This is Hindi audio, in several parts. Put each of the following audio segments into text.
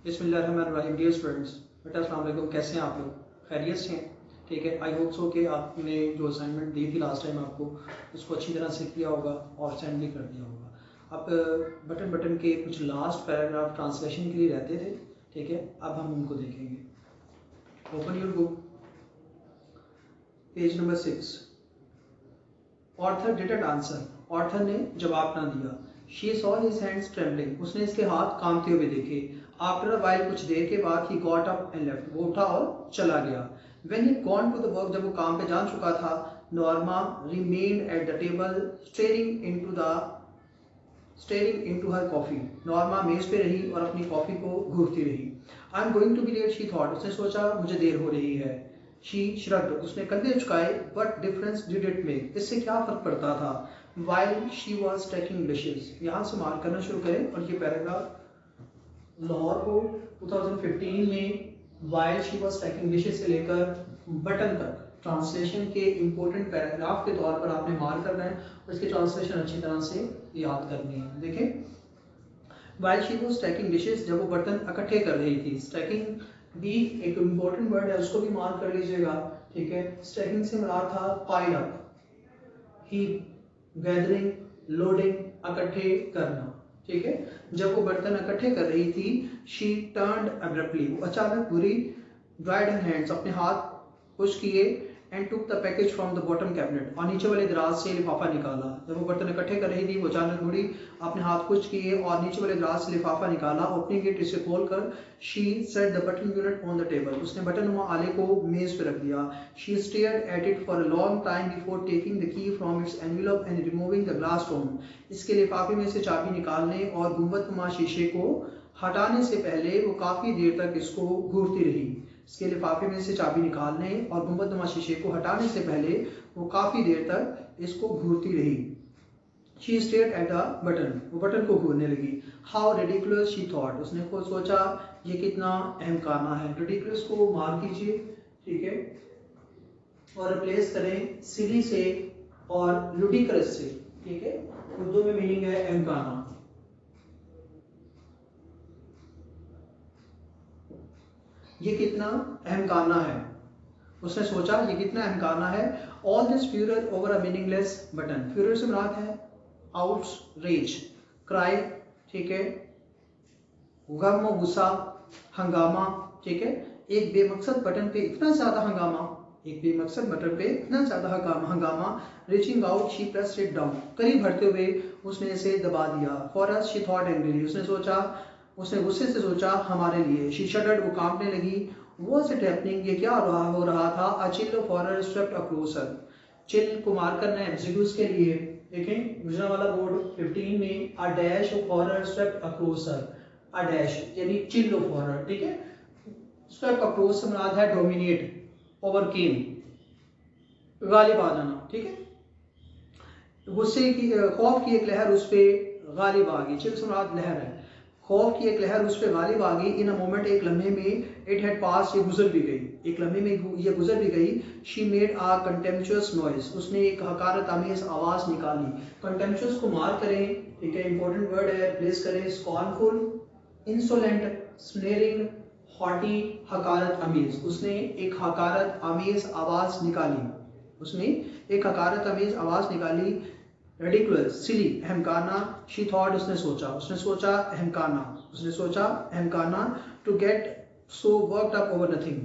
बिस्मिल्लाहिर्रहमानिर्रहीम। डियर स्टूडेंट्स, बेटा अस्सलाम वालेकुम। कैसे हैं आप लोग? खैरियत से हैं? ठीक है। आई होप सो कि आपने जो असाइनमेंट दी थी लास्ट टाइम आपको, उसको अच्छी तरह से किया होगा और सेंड भी कर दिया होगा। अब बटन बटन के कुछ लास्ट पैराग्राफ ट्रांसलेशन के लिए रहते थे, ठीक है। अब हम उनको देखेंगे। Open your book, page number 6। Arthur didn't answer, Arthur ने जवाब ना दिया। She saw his hands trembling, उसने इसके हाथ कांपते हुए देखे। आफ्टर अ व्हाइल, कुछ देर के बाद, he got up and left, वो उठा और चला गया। When he gone to the work, जब वो काम पे जा चुका था, Norma remained at the table staring into her coffee, Norma मेज पे रही और अपनी कॉफी को घूरती रही। I am going to be late, she thought, उसने सोचा मुझे देर हो रही है। शी श्रग्ड, उसने कंधे झुकाए। What difference did it make, इससे क्या फर्क पड़ता था। While she was stacking dishes, यहाँ से मार्क करना शुरू करें। और ये पैराग्राफ लाहौर को 2015 में while she was stacking dishes से लेकर बटन तक ट्रांसलेशन के इंपॉर्टेंट पैराग्राफ के तौर पर आपने मार्क करना है और इसकी ट्रांसलेशन अच्छी तरह से याद करनी है। देखें, while she was stacking dishes, जब वो बर्तन इकट्ठे कर रही थी। स्टैकिंग भी एक इम्पोर्टेंट वर्ड है, उसको भी मार्क कर लीजिएगा, ठीक है। स्टैकिंग से मुराद था pile up, heap, gathering, loading, इकट्ठे करना, ठीक है। जब वो बर्तन इकट्ठे कर रही थी, शी टर्न्ड अब्रप्टली, वो अचानक घुरी। ड्राइड हर हैंड्स, अपने हाथ पुश किए। And took the package from the bottom cabinet, और नीचे वाले दराज से लिफाफा निकाला। जब वो बर्तन इकट्ठे कर रही थी, वो अचानक मुड़ी, अपने हाथ पुश किए और नीचे वाले दराज से लिफाफा निकाला। ओपनिंग इट, इसे खोलकर, she said the button unit on the table, उसने बटन नुमा आले को मेज पे रख दिया। She stared at it for a long time before taking the key from its envelope and removing the glass stone, इसके लिफाफे में से चाबी निकालने और गुंबदनुमा शीशे को हटाने से पहले वो काफी देर तक इसको घूरती रही। इसके लिफाफे में से चाबी निकालने और गुंबदनुमा शीशे को हटाने से पहले वो काफी देर तक इसको घूरती रही। She stared at the button, वो बटन को घूरने लगी। How ridiculous she thought, उसने खुद सोचा ये कितना अहमकाना है। ridiculous को मार्क कीजिए, ठीक है, और रिप्लेस करें सिली से और ludicrous से, ठीक है। उर्दू में मीनिंग है अहमकाना। ये कितना अहमकाना है, उसने सोचा ये कितना अहमकाना है। All this Führer over a meaningless button, Führer से मुराद है आउटरेज, क्राई, ठीक है, गम और गुस्सा, हंगामा, ठीक है। एक बेमकसद बटन पे इतना ज्यादा हंगामा, एक बेमकसद बटन पे इतना ज्यादा हंगामा। Reaching out, she pressed it down, करीब बढ़ते हुए उसने इसे दबा दिया। For us, she thought angrily, उसने गुस्से से सोचा हमारे लिए। शी शडर्ड, वो कांपने लगी। What's it happening, ये क्या हो रहा था। A chill of horror swept across her, chill को मार्क करना है एमसीक्यूज के लिए। देखें, गुजरा वाला बोर्ड 15 में a dash of horror swept across her, a dash यानी चिल ऑफ हॉरर, ठीक है। swept across से मुराद है डोमिनेट, ओवरकेम, गालिब आ जाना, ठीक है। गुस्से की, खौफ की एक लहर उस पर गालिब आ गई। चिल से मुराद लहर है, खौफ की एक लहर उस पर गालिब आ गई। इन अ मोमेंट, एक लम्हे में। इट हैड पास, ये गुजर भी गई, एक लम्हे में ये गुजर भी गई। She made a contemptuous noise, उसने एक हकारत आमेज आवाज निकाली। कंटेम्पचुअस को मार्क करें, ठीक है, इंपॉर्टेंट वर्ड है, रिप्लेस करें स्कॉर्नफुल, इंसोलेंट, स्नेरिंग, हॉटी, हकारत आमेज। उसने एक हकारत आमेज आवाज निकाली, उसने एक हकारत आमेज आवाज निकाली। ridiculous, silly, अहमकाना। she thought, उसने सोचा अहमकाना। to get so worked up over nothing,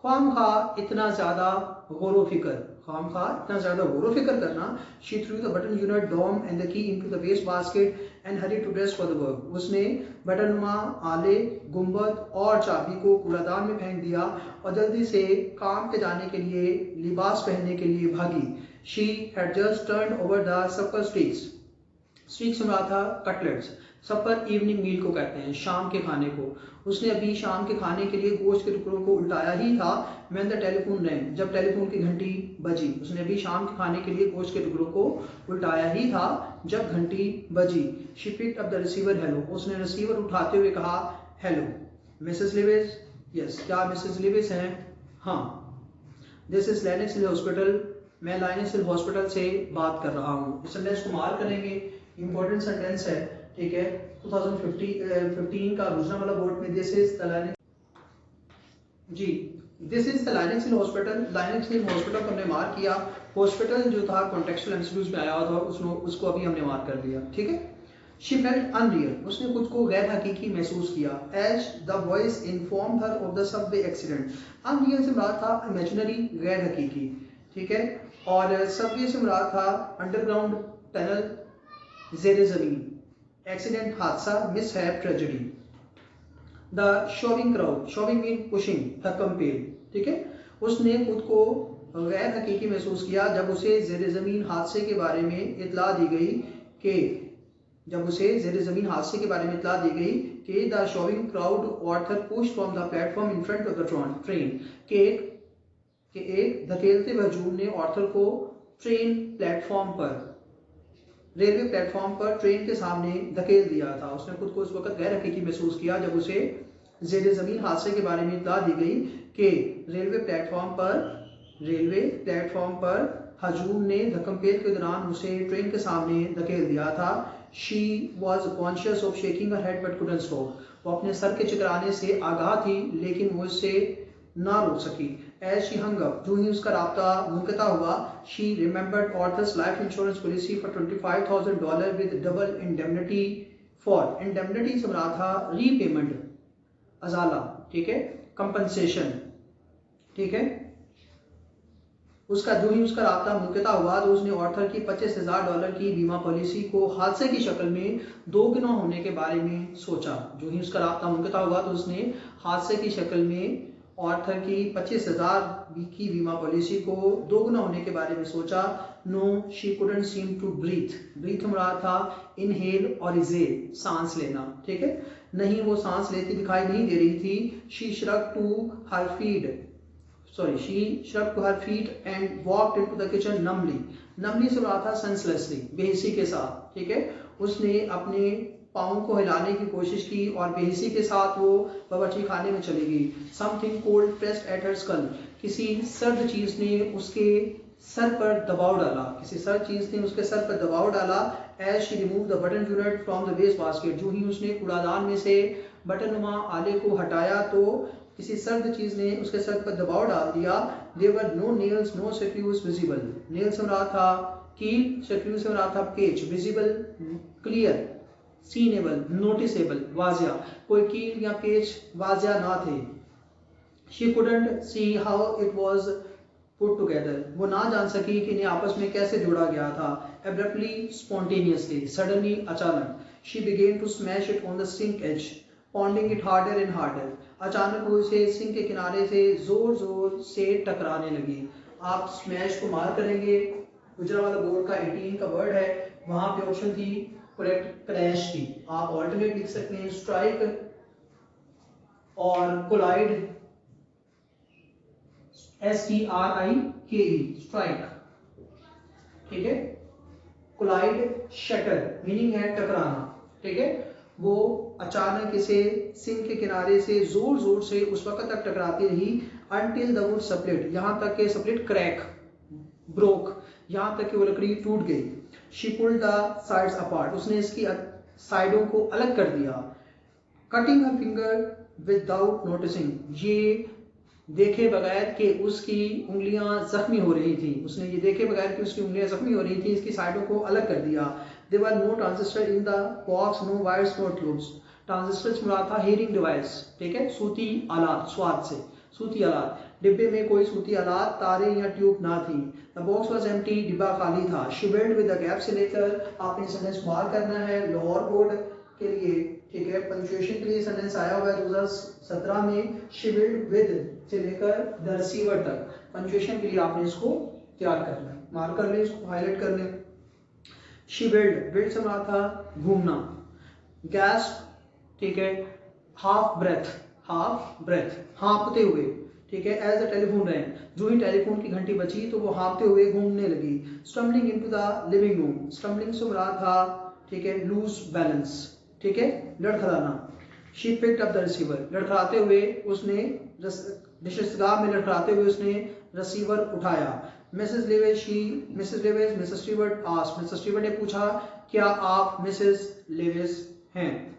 ख्वामखा इतना ज्यादा गौर व फिक्र करना। she threw the button unit dome and the key into the waste basket and hurried to dress for the work, उसने बटनुमा आले, गुंबद और चाबी को कूड़ादान में फेंक दिया और जल्दी से काम पे जाने के लिए, लिबास पहनने के लिए भागी। She had just turned over the supper steaks, स्टीक्स में था कटलेट्स। सपर इवनिंग मील को कहते हैं, शाम के खाने को। उसने अभी शाम के खाने के लिए गोश्त के टुकड़ों को उल्टाया ही था। व्हेन द टेलीफोन रैंग, जब टेलीफोन की घंटी बजी। उसने अभी शाम के खाने के लिए गोश्त के टुकड़ों को उल्टाया ही था जब घंटी बजी। She picked up the receiver, hello, उसने रिसीवर उठाते हुए कहा हेलो। मिसेस लिविस, यस, क्या मिसेस लिविस हैं? हाँ। दिस इज लैनिक्स हिल हॉस्पिटल, मैं लाइनस हिल हॉस्पिटल से बात कर रहा हूँ। इस सेंटेंस को मार्क करेंगे, इंपॉर्टेंट सेंटेंस है, ठीक है 2015 का गुजरांवाला बोर्ड में this is the G this is the Lenox Hill hospital. Lenox Hill hospital को हमने मार्क किया, हॉस्पिटल जो था कॉन्टेक्चुअल एमसीक्यूज में आया हुआ था, उसको अभी हमने मार्क कर दिया। ठीक है, शी फेल्ट अनरियल, उसने खुद को गैर हकीकी महसूस किया। As the voice informed her of the subway accident, unreal से मुराद था इमेजिनरी, गैर हकीकी। ठीक है, और सबवे से मुराद था अंडरग्राउंड टनल, ज़ेरे ज़मीन, एक्सीडेंट हादसा, mishap, tragedy. The shoving crowd, showing mean pushing, the compel. ठीक है, उसने खुद को गैर हकीकी महसूस किया जब उसे ज़ेरे ज़मीन हादसे के बारे में इतला दी गई कि the shoving crowd Arthur push from the platform in front of the train, के एक धकेलते हुए हजूम ने ऑर्थर को ट्रेन प्लेटफॉर्म पर, रेलवे प्लेटफॉर्म पर ट्रेन के सामने धकेल दिया था। उसने खुद को उस वक्त गैर हकीकी महसूस किया जब उसे ज़ेरे ज़मीन हादसे के बारे में इत्तला दी गई कि रेलवे प्लेटफॉर्म पर हजूम ने धक्कमपेल के दौरान उसे ट्रेन के सामने धकेल दिया था। She was conscious of shaking her head but couldn't stop, वो अपने सर के चकराने से आगाह थी लेकिन वो इससे ना रोक सकी। एज शी हंग अप, जो ही उसका राब्ता मुनक़ता हुआ, she remembered Arthur's life insurance policy for $25,000 with double indemnity for, indemnity से मुराद था रीपेमेंट, अजाला। ठीक है, कंपनसेशन। ठीक है, जो ही उसका राब्ता मुनक़ता हुआ तो उसने ऑर्थर की $25,000 की बीमा पॉलिसी को हादसे की शक्ल में दोगुना होने के बारे में सोचा। जो ही उसका राब्ता मुनक़ता हुआ तो उसने हादसे की शक्ल में ऑर्थर की 25,000 की बीमा पॉलिसी को दोगुना होने के बारे में सोचा। No she couldn't seem to breathe मुराद था इनहेल और इजेल, सांस लेना। ठीक है, नहीं वो सांस लेती दिखाई नहीं दे रही थी। She shrug to her feet and walked into the kitchen numbly से मुराद था सेंसलेसली, बेहिसी के साथ। ठीक है, उसने अपने पाँव को हिलाने की कोशिश की और बेहिसी के साथ वो बावर्ची खाने में चली गई। Something cold pressed at her skull, किसी सर्द चीज ने उसके सर पर दबाव डाला। As she remove the button unit from the waste basket, जो ही उसने कूड़ादान में से बटनुमा आले को हटाया तो किसी सर्द चीज ने उसके सर पर दबाव डाल दिया। There were no nails, no screws visible, nail से मुराद था कील, स्क्रू से मुराद था पेच, विजिबल क्लियर, सीनेबल नोटिसेबल वाजिया, कोई कील या पेच वाजिया ना थे। She couldn't see how it was put together, वो ना जान सकी कि इन्हें आपस में कैसे जोड़ा गया था। एब्रप्टली, स्पॉन्टेनियसली, सडनली, अचानक। She began to smash it on the sink edge, pounding it harder and harder, अचानक वो इसे सिंक के किनारे से जोर जोर से टकराने लगी। आप स्मैश को मार करेंगे, गुजरांवाला बोर्ड का 18 का वर्ड है, वहां पे ऑप्शन थी करेक्ट क्रैश थी। आप ऑल्टरनेट लिख सकते हैं स्ट्राइक और कोलाइड, STRIKE, स्ट्राइक। ठीक है, कोलाइड शटर मीनिंग है टकराना। ठीक है, वो अचानक इसे सिंक के किनारे से जोर जोर से उस वक्त तक टकराती रही until the wood split, यहाँ तक के स्प्लिट क्रैक ब्रोक, यहाँ तक कि वो लकड़ी टूट गई। She pulled the sides apart, उसने इसकी साइडों को अलग कर दिया। Cutting her finger without noticing, ये देखे बगैर कि उसकी उंगलियां जख्मी हो रही थी, उसने ये देखे बगैर कि उसकी उंगलियां जख्मी हो रही थी इसकी साइडों को अलग कर दिया। There were no transistor in the box, no wires, no tubes. Transistor से मुराद था हीयरिंग डिवाइस। ठीक है, सूती आलात, स्वाद से सूती आलात। डिब्बे में कोई सूती आलात, तारे या ट्यूब ना थी। The box was empty, डिब्बा खाली था। She built with the gap से लेकर आपने सेंटेंस मार्क करना है लाहौर बोर्ड के लिए। ठीक है, पंक्चुएशन के लिए सेंटेंस आया हुआ है 2017 में। She built with से लेकर द रिसीवर तक, पंक्चुएशन के लिए आपने इसको तैयार करना है, मार्क कर ले, इसको हाईलाइट कर ले। She built से मुराद था घूमना। गैस्प, ठीक है, हाफ ब्रेथ, हाँफते हुए। ठीक है, एज द टेलीफोन रैंग, जो ही टेलीफोन की घंटी बची तो वो हाँफते हुए घूमने लगी। Stumbling into the living room, stumbling से मुराद था, ठीक है, लूज बैलेंस। ठीक है, लड़खड़ाना। She picked up the receiver, लड़खड़ाते हुए उसने नशिस्तगाह में लड़खड़ाते हुए उसने रिसीवर उठाया। Mrs Lewis Mrs Stewart asked, Mrs Stewart ने पूछा क्या आप मिसेस लिविस हैं?